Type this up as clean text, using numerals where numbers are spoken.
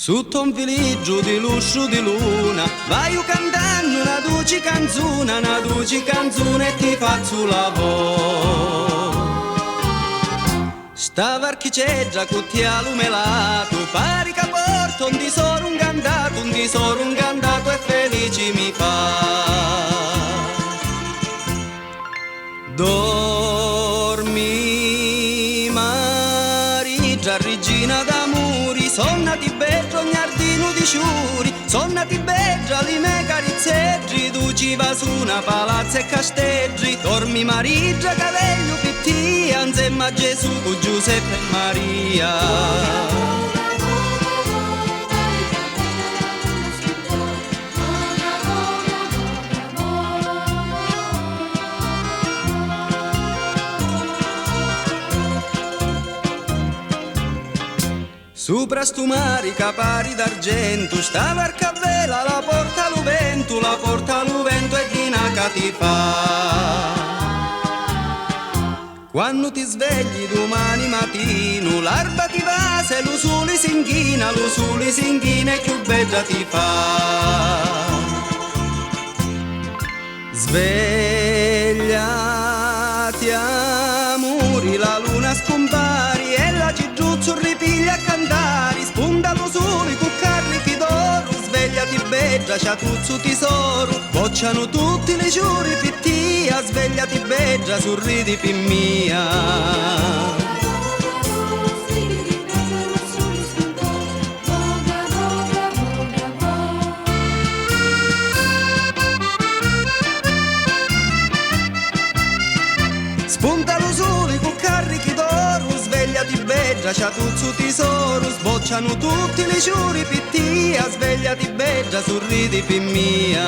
Sotto un villaggio di lusso di luna vai cantando una dolce canzone e ti faccio la voce. Sta varchiceggia con ti ha lumelato, pari che porta un tesoro un cantato e felice mi fa. Dormi Marigia, regina d'amori, sonnati bello gnardino di sciuri, sonnati bello li me carizzeggi, tu ci va su una palazza e casteggi. Dormi Marigia, cavello pittia, insieme a Gesù con Giuseppe e Maria. Sopra stu mare capari d'argento, sta barca a vela, la porta lo vento e di una catifa. Quando ti svegli domani mattino, l'alba ti va, se lo sole si inchina e più bella ti fa. Svegliati amori, la luna scompari e la cigiuzzo ripiglia a cantare, spunta lo sole con carichi d'oro, svegliati beggia, c'ha tutto tesoro, bocciano tutti le giuri pittia, svegliati beggia, sorridi pimmia. Spunta lo sole con carichi d'oro, svegliati beggia, c'ha tutto tesoro, sbocciano tutti le giuri pittia, svegliati beggia, sorridi pimmia.